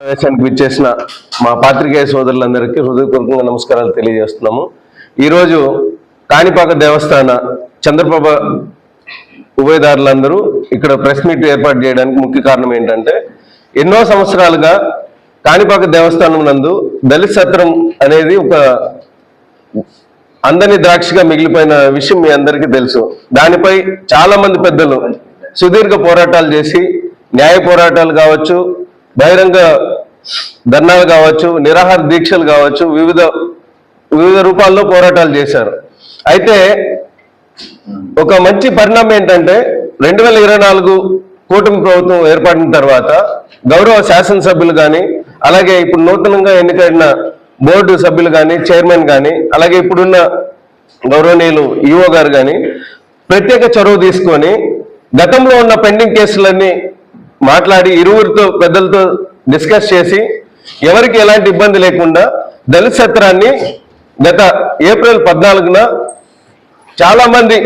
సమావేశానికి విచ్చేసిన మా పాత్రికేయ సోదరులందరికీ హృదయపూర్వకంగా నమస్కారాలు తెలియజేస్తున్నాము. ఈరోజు కాణిపాక దేవస్థాన చంద్రప్రభ ఉభయదారులందరూ ఇక్కడ ప్రెస్ మీట్ ఏర్పాటు చేయడానికి ముఖ్య కారణం ఏంటంటే, ఎన్నో సంవత్సరాలుగా కాణిపాక దేవస్థానం నందు దళిత సత్రం అనేది ఒక అందని ద్రాక్షగా మిగిలిపోయిన విషయం మీ అందరికీ తెలుసు. దానిపై చాలా మంది పెద్దలు సుదీర్ఘ పోరాటాలు చేసి, న్యాయ పోరాటాలు కావచ్చు, బహిరంగ ధర్నాలు కావచ్చు, నిరాహార దీక్షలు కావచ్చు, వివిధ రూపాల్లో పోరాటాలు చేశారు. అయితే ఒక మంచి పరిణామం ఏంటంటే, 2024 కూటమి ప్రభుత్వం ఏర్పడిన తర్వాత గౌరవ శాసనసభ్యులు కానీ, అలాగే ఇప్పుడు నూతనంగా ఎన్నికైన బోర్డు సభ్యులు కానీ, చైర్మన్ కానీ, అలాగే ఇప్పుడున్న గౌరవనీయులు ఈఓ గారు కానీ ప్రత్యేక చొరవ తీసుకొని గతంలో ఉన్న పెండింగ్ కేసులన్నీ మాట్లాడి ఇరువురితో పెద్దలతో డిస్కస్ చేసి ఎవరికి ఎలాంటి ఇబ్బంది లేకుండా దళిత సత్రాన్ని గత ఏప్రిల్ 14న చాలా మంది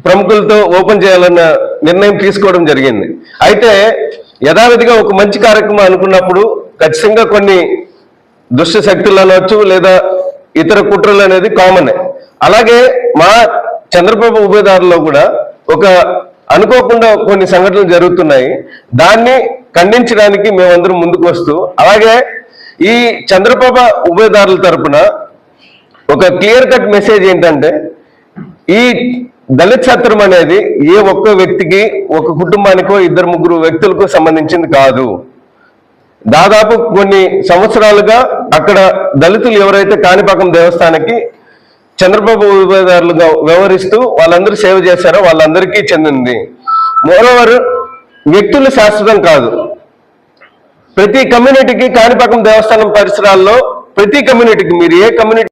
ప్రముఖులతో ఓపెన్ చేయాలన్న నిర్ణయం తీసుకోవడం జరిగింది. అయితే యథావిధిగా ఒక మంచి కార్యక్రమం అనుకున్నప్పుడు ఖచ్చితంగా కొన్ని దుష్ట శక్తులు అనవచ్చు, లేదా ఇతర కుట్రలు అనేది కామన్. అలాగే మా చంద్రబాబు ఉభయదారులో కూడా ఒక అనుకోకుండా కొన్ని సంఘటనలు జరుగుతున్నాయి. దాన్ని ఖండించడానికి మేమందరం ముందుకు వస్తూ, అలాగే ఈ చంద్రబాబు ఉభయదారుల తరపున ఒక క్లియర్ కట్ మెసేజ్ ఏంటంటే, ఈ దళిత సత్రం అనేది ఏ ఒక్క వ్యక్తికి, ఒక కుటుంబానికో, 2-3 వ్యక్తులకు సంబంధించింది కాదు. దాదాపు కొన్ని సంవత్సరాలుగా అక్కడ దళితులు ఎవరైతే కాణిపాకం దేవస్థానానికి చంద్రబాబు ఉభయదారులుగా వ్యవహరిస్తూ వాళ్ళందరూ సేవ చేశారో వాళ్ళందరికీ చెందింది. మోరోవర్, వ్యక్తులు శాశ్వతం కాదు. ప్రతి కమ్యూనిటీకి కాణిపాకం దేవస్థానం పరిసరాల్లో ప్రతి కమ్యూనిటీకి, మీరు ఏ కమ్యూనిటీ